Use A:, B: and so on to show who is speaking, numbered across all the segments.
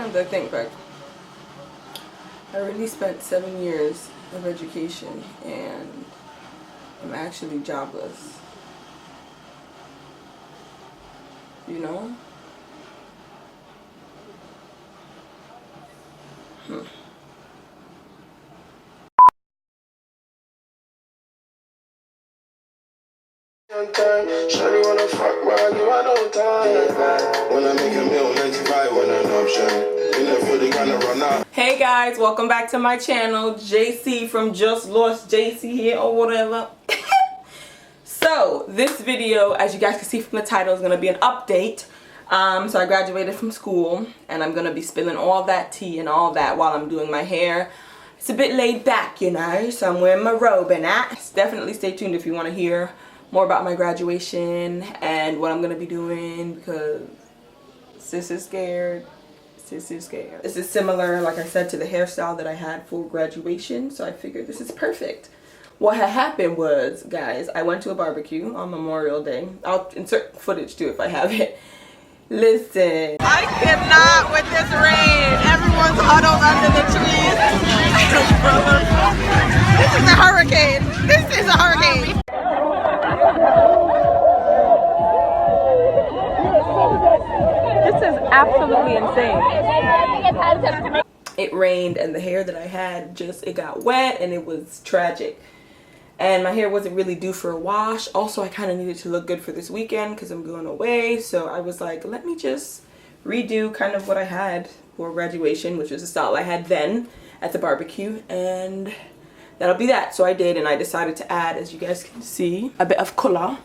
A: sometimes I think like I really spent 7 years of education and I'm actually jobless. You know?
B: Shawty wanna fuck my you I don't time. When I make a meal, 95 when an option. You never really gonna run out.
A: Hey guys, welcome back to my channel. JC from Just Lost JC here or whatever. So this video, as you guys can see from the title, is gonna be an update. So I graduated from school and I'm gonna be spilling all that tea and all that while I'm doing my hair. It's a bit laid back, you know, so I'm wearing my robe and that. Definitely stay tuned if you want to hear more about my graduation and what I'm gonna be doing, because sis is scared. Sis is scared. This is similar, like I said, to the hairstyle that I had for graduation, so I figured this is perfect. What had happened was, guys, I went to a barbecue on Memorial Day. I'll insert footage too if I have it. Listen, I cannot with this rain. Everyone's huddled under the trees. This is a hurricane. This is a hurricane. This is absolutely insane. It rained and the hair that I had it got wet and it was tragic. And my hair wasn't really due for a wash. Also, I kind of needed to look good for this weekend because I'm going away. So I was like, let me just redo kind of what I had for graduation, which was the style I had then at the barbecue. And that'll be that. So I did, and I decided to add, as you guys can see, a bit of color.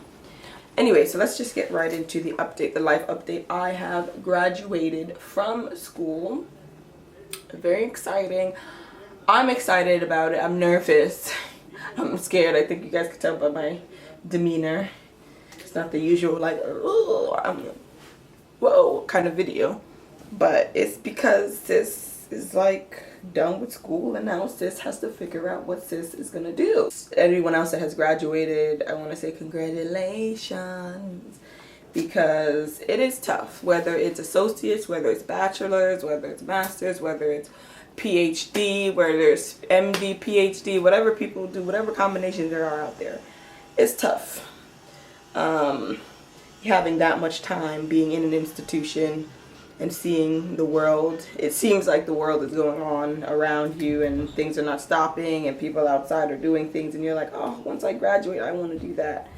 A: Anyway, so let's just get right into the update, the life update. I have graduated from school. Very exciting. I'm excited about it. I'm nervous. I'm scared. I think you guys can tell by my demeanor. It's not the usual like, oh, I'm whoa kind of video. But it's because sis is like done with school and now sis has to figure out what sis is gonna do. Everyone else that has graduated, I want to say congratulations, because it is tough, whether it's associates, whether it's bachelors, whether it's masters, whether it's PhD, whether it's MD, PhD, whatever people do, whatever combinations there are out there. It's tough. Having that much time being in an institution and seeing the world, it seems like the world is going on around you and things are not stopping and people outside are doing things and you're like, oh, once I graduate, I want to do that.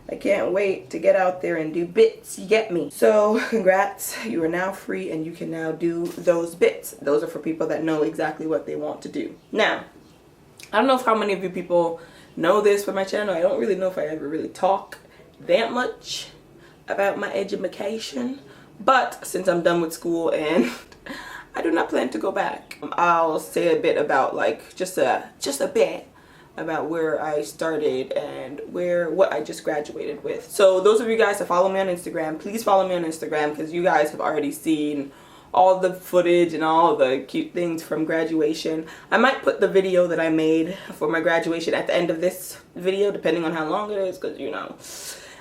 A: I can't wait to get out there and do bits, you get me? So congrats, you are now free and you can now do those bits. Those are for people that know exactly what they want to do. Now, I don't know if how many of you people know this for my channel. I don't really know if I ever really talk that much about my education, but since I'm done with school and I do not plan to go back, I'll say a bit about like just a bit about where I started and what I just graduated with. So those of you guys that follow me on Instagram, please follow me on Instagram, because you guys have already seen all the footage and all the cute things from graduation. I might put the video that I made for my graduation at the end of this video, depending on how long it is, because you know.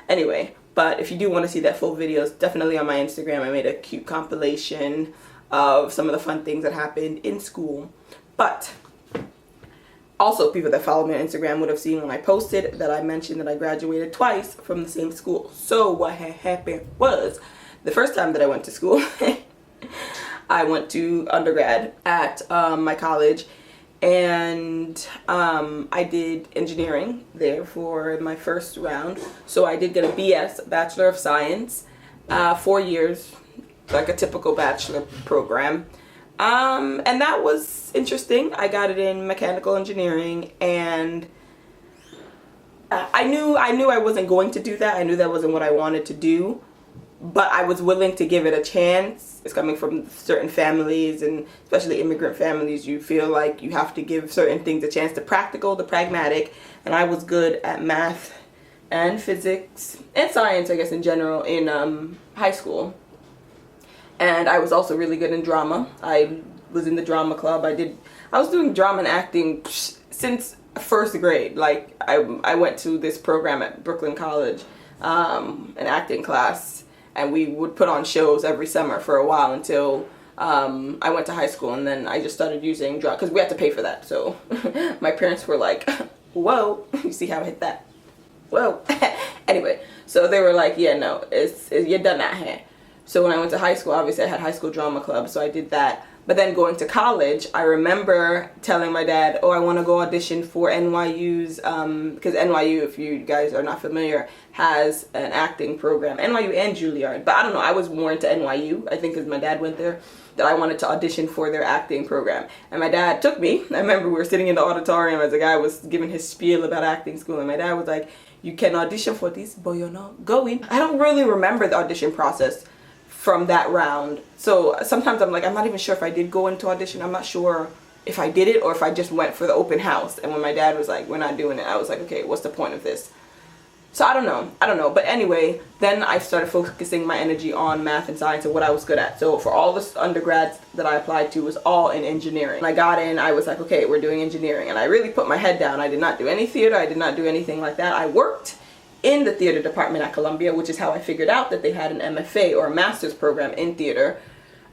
A: Anyway, but if you do want to see that full video, it's definitely on my Instagram. I made a cute compilation of some of the fun things that happened in school. But also, people that follow me on Instagram would have seen when I posted that I mentioned that I graduated twice from the same school. So what had happened was, the first time that I went to school, I went to undergrad at my college, and I did engineering there for my first round. So I did get a BS, Bachelor of Science, 4 years, like a typical bachelor program. And that was interesting. I got it in mechanical engineering, and I knew I wasn't going to do that. I knew that wasn't what I wanted to do, but I was willing to give it a chance. It's coming from certain families, and especially immigrant families, you feel like you have to give certain things a chance, the practical, the pragmatic, and I was good at math and physics and science, I guess, in general, in high school. And I was also really good in drama. I was in the drama club. I was doing drama and acting since first grade. Like I went to this program at Brooklyn College, an acting class, and we would put on shows every summer for a while until I went to high school, and then I just started using drugs because we had to pay for that. So my parents were like, whoa, you see how I hit that? Whoa. Anyway, so they were like, yeah, no, it's you're done that here. So when I went to high school, obviously I had high school drama club, so I did that. But then going to college, I remember telling my dad, oh, I want to go audition for NYU's, because NYU, if you guys are not familiar, has an acting program. NYU and Juilliard. But I don't know, I was more into NYU, I think because my dad went there, that I wanted to audition for their acting program. And my dad took me. I remember we were sitting in the auditorium as a guy was giving his spiel about acting school, and my dad was like, you can audition for this, but you're not going. I don't really remember the audition process from that round. So sometimes I'm like, I'm not even sure if I did go into audition. I'm not sure if I did it or if I just went for the open house. And when my dad was like, we're not doing it, I was like, okay, what's the point of this? So I don't know. But anyway, then I started focusing my energy on math and science and what I was good at. So for all the undergrads that I applied to was all in engineering. When I got in, I was like, okay, we're doing engineering. And I really put my head down. I did not do any theater. I did not do anything like that. I worked in the theater department at Columbia, which is how I figured out that they had an MFA or a master's program in theater,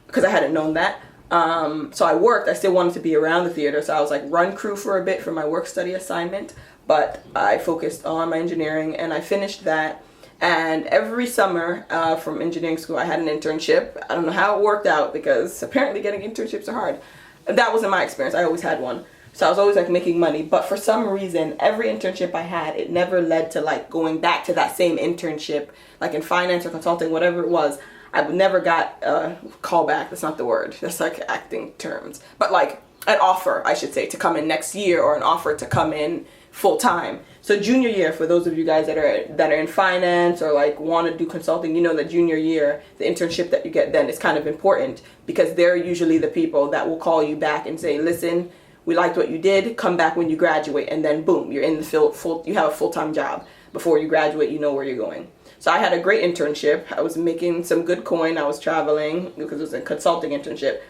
A: because I hadn't known that. So I worked. I still wanted to be around the theater, so I was like run crew for a bit for my work study assignment, but I focused on my engineering and I finished that. And every summer from engineering school, I had an internship. I don't know how it worked out because apparently getting internships are hard. That wasn't my experience. I always had one. So I was always like making money, but for some reason, every internship I had, it never led to like going back to that same internship, like in finance or consulting, whatever it was. I never got a callback. That's not the word. That's like acting terms. But like an offer, I should say, to come in next year, or an offer to come in full time. So junior year, for those of you guys that are in finance or like want to do consulting, you know that junior year, the internship that you get then is kind of important because they're usually the people that will call you back and say, listen, we liked what you did, come back when you graduate, and then boom, you're in the field, you have a full-time job. Before you graduate, you know where you're going. So I had a great internship. I was making some good coin. I was traveling because it was a consulting internship.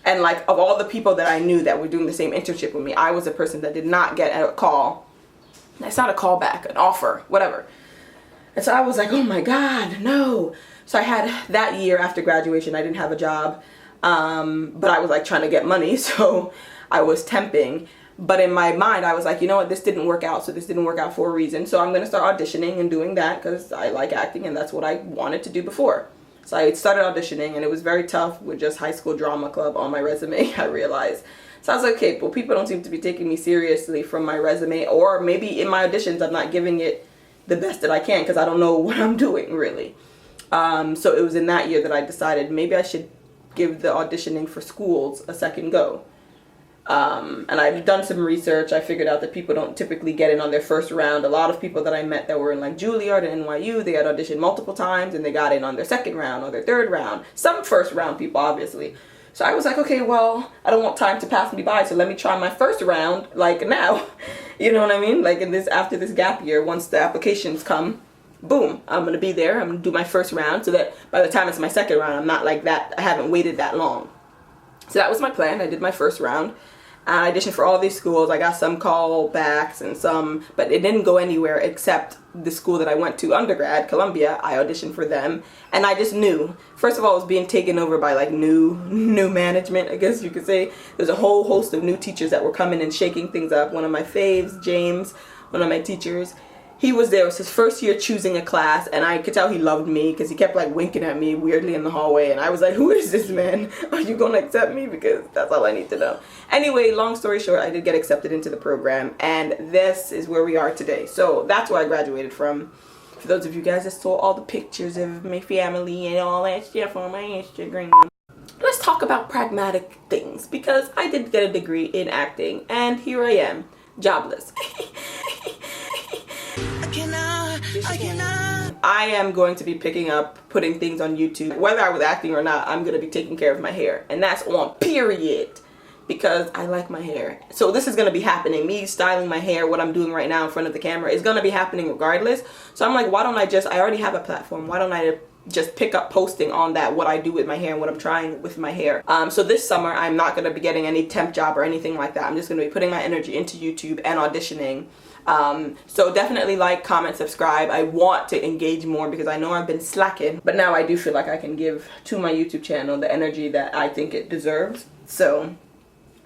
A: And like of all the people that I knew that were doing the same internship with me, I was a person that did not get a call. It's not a call back, an offer, whatever. And so I was like, oh my God, no. So I had that year after graduation, I didn't have a job, but I was like trying to get money. So I was temping, but in my mind I was like, you know what, this didn't work out, so this didn't work out for a reason, so I'm going to start auditioning and doing that because I like acting and that's what I wanted to do before. So I started auditioning, and it was very tough with just high school drama club on my resume, I realized. So I was like, okay, well, people don't seem to be taking me seriously from my resume, or maybe in my auditions I'm not giving it the best that I can because I don't know what I'm doing really. So it was in that year that I decided maybe I should give the auditioning for schools a second go. And I've done some research. I figured out that people don't typically get in on their first round. A lot of people that I met that were in like Juilliard and NYU, they had auditioned multiple times and they got in on their second round or their third round. Some first round people, obviously. So I was like, okay, well, I don't want time to pass me by, so let me try my first round like now. You know what I mean? Like after this gap year, once the applications come, boom, I'm going to be there. I'm going to do my first round so that by the time it's my second round, I'm not like that. I haven't waited that long. So that was my plan. I did my first round. I auditioned for all these schools. I got some call backs and some, but it didn't go anywhere except the school that I went to undergrad, Columbia. I auditioned for them, and I just knew. First of all, it was being taken over by like new management, I guess you could say. There's a whole host of new teachers that were coming and shaking things up. One of my faves, James, one of my teachers, he was there. It was his first year choosing a class, and I could tell he loved me because he kept like winking at me weirdly in the hallway, and I was like, who is this man? Are you gonna accept me? Because that's all I need to know. Anyway, long story short, I did get accepted into the program, and this is where we are today. So that's where I graduated from. For those of you guys that saw all the pictures of my family and all that stuff on my Instagram. Let's talk about pragmatic things, because I did get a degree in acting, and here I am, jobless. I am going to be picking up, putting things on YouTube. Whether I was acting or not, I'm going to be taking care of my hair. And that's on period. Because I like my hair. So this is going to be happening. Me styling my hair, what I'm doing right now in front of the camera, is going to be happening regardless. So I'm like, why don't I already have a platform. Why don't I just pick up posting on that, what I do with my hair and what I'm trying with my hair. So this summer, I'm not going to be getting any temp job or anything like that. I'm just going to be putting my energy into YouTube and auditioning. So definitely like, comment, subscribe. I want to engage more because I know I've been slacking, but now I do feel like I can give to my YouTube channel the energy that I think it deserves. So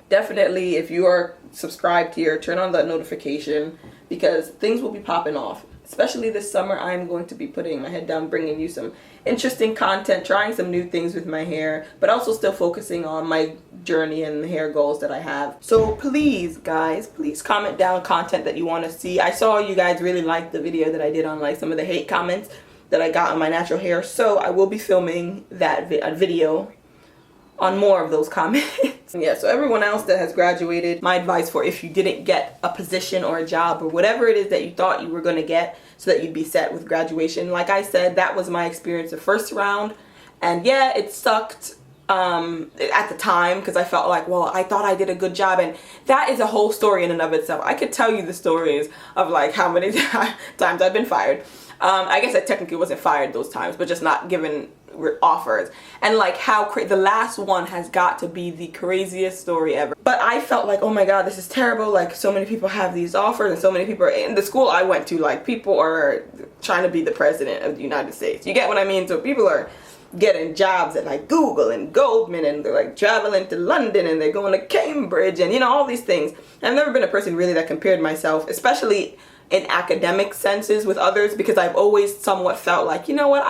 A: definitely, if you are subscribed here, turn on that notification because things will be popping off. Especially this summer, I'm going to be putting my head down, bringing you some interesting content, trying some new things with my hair, but also still focusing on my journey and the hair goals that I have. So please, guys, please comment down content that you want to see. I saw you guys really liked the video that I did on like some of the hate comments that I got on my natural hair, so I will be filming that video on more of those comments. Yeah, so everyone else that has graduated, my advice for if you didn't get a position or a job or whatever it is that you thought you were going to get so that you'd be set with graduation, like I said, that was my experience the first round. And yeah, it sucked at the time because I felt like, well, I thought I did a good job, and that is a whole story in and of itself. I could tell you the stories of like how many times I've been fired. I guess I technically wasn't fired those times, but just not given offers, and like how the last one has got to be the craziest story ever. But I felt like, oh my god, this is terrible, like so many people have these offers and so many people in the school I went to, like people are trying to be the president of the United States, you get what I mean? So people are getting jobs at like Google and Goldman, and they're like traveling to London, and they're going to Cambridge, and you know, all these things. I've never been a person really that compared myself, especially in academic senses, with others, because I've always somewhat felt like, you know what,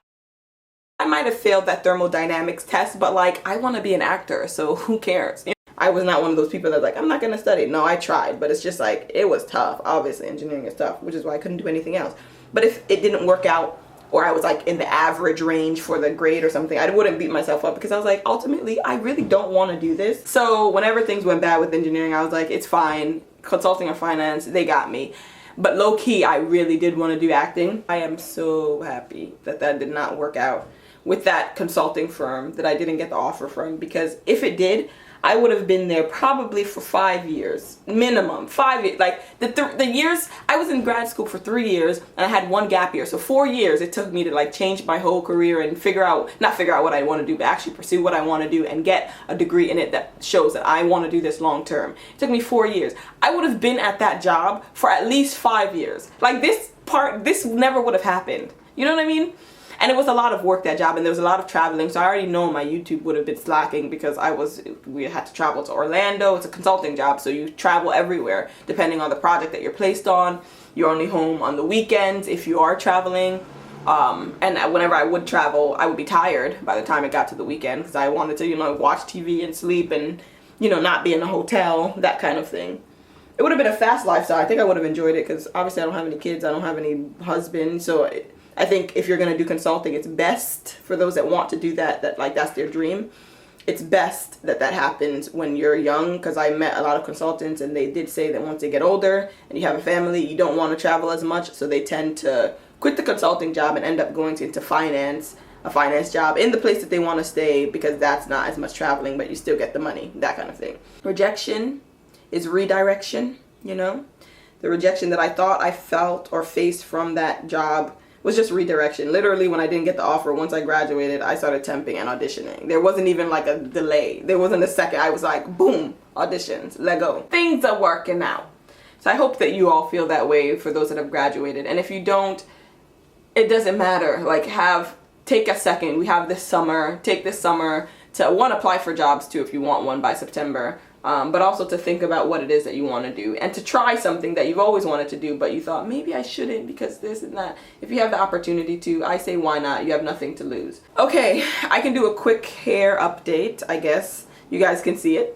A: I might have failed that thermodynamics test, but like I want to be an actor, so who cares? You know, I was not one of those people that's like, I'm not going to study. No, I tried, but it's just like, it was tough. Obviously, engineering is tough, which is why I couldn't do anything else. But if it didn't work out, or I was like in the average range for the grade or something, I wouldn't beat myself up because I was like, ultimately, I really don't want to do this. So whenever things went bad with engineering, I was like, it's fine. Consulting or finance, they got me. But low key, I really did want to do acting. I am so happy that that did not work out with that consulting firm, that I didn't get the offer from, because if it did, I would have been there probably for 5 years, minimum 5 years. Like the years, I was in grad school for 3 years and I had 1 gap year. So 4 years it took me to like change my whole career and not figure out what I want to do, but actually pursue what I want to do and get a degree in it that shows that I want to do this long term. It took me 4 years. I would have been at that job for at least 5 years. Like this never would have happened. You know what I mean? And it was a lot of work, that job, and there was a lot of traveling, so I already know my YouTube would have been slacking because we had to travel to Orlando. It's a consulting job, so you travel everywhere depending on the project that you're placed on. You're only home on the weekends if you are traveling. And whenever I would travel, I would be tired by the time it got to the weekend because I wanted to, you know, watch TV and sleep and, you know, not be in a hotel, that kind of thing. It would have been a fast lifestyle. I think I would have enjoyed it because obviously I don't have any kids. I don't have any husband, so I think if you're going to do consulting, it's best for those that want to do that like that's their dream. It's best that that happens when you're young, because I met a lot of consultants and they did say that once they get older and you have a family, you don't want to travel as much, so they tend to quit the consulting job and end up going into finance, a finance job in the place that they want to stay, because that's not as much traveling, but you still get the money, that kind of thing. Rejection is redirection, you know? The rejection that I thought I felt or faced from that job was just redirection. Literally, when I didn't get the offer, once I graduated, I started temping and auditioning. There wasn't even like a delay. There wasn't a second. I was like, boom, auditions, let go. Things are working out. So I hope that you all feel that way for those that have graduated. And if you don't, it doesn't matter. Like, take a second. We have this summer. Take this summer to, one, apply for jobs too if you want one by September. But also to think about what it is that you want to do, and to try something that you've always wanted to do but you thought maybe I shouldn't because this and that. If you have the opportunity to, I say why not? You have nothing to lose. Okay, I can do a quick hair update, I guess. You guys can see it.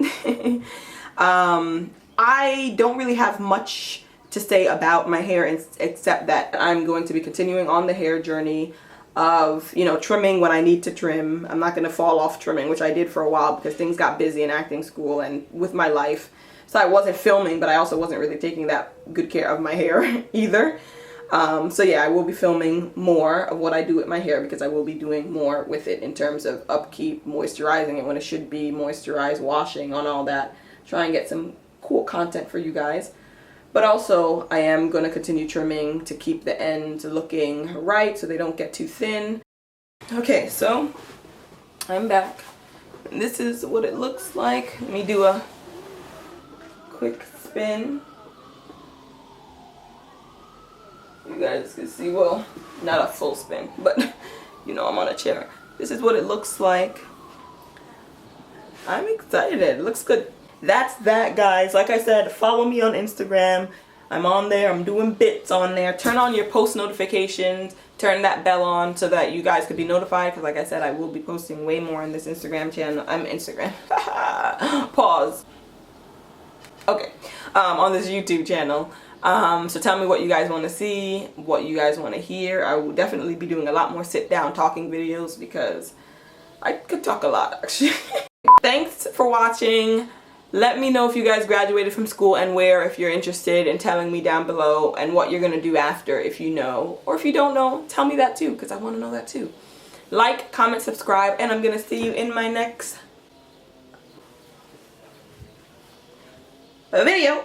A: I don't really have much to say about my hair except that I'm going to be continuing on the hair journey of, you know, trimming when I need to trim. I'm not going to fall off trimming, which I did for a while because things got busy in acting school and with my life. So I wasn't filming, but I also wasn't really taking that good care of my hair either. So yeah, I will be filming more of what I do with my hair because I will be doing more with it in terms of upkeep, moisturizing it when it should be moisturized, washing on all that. Try and get some cool content for you guys. But also, I am going to continue trimming to keep the ends looking right so they don't get too thin. Okay, so I'm back. And this is what it looks like. Let me do a quick spin. You guys can see, well, not a full spin, but you know I'm on a chair. This is what it looks like. I'm excited. It looks good. That's that, guys. Like I said, follow me on Instagram. I'm on there. I'm doing bits on there. Turn on your post notifications. Turn that bell on so that you guys could be notified. Because like I said, I will be posting way more on this Instagram channel. Instagram. Pause. Okay. On this YouTube channel. So tell me what you guys want to see, what you guys want to hear. I will definitely be doing a lot more sit down talking videos because I could talk a lot actually. Thanks for watching. Let me know if you guys graduated from school and where, if you're interested in telling me down below, and what you're going to do after if you know. Or if you don't know, tell me that too, because I want to know that too. Like, comment, subscribe, and I'm going to see you in my next video.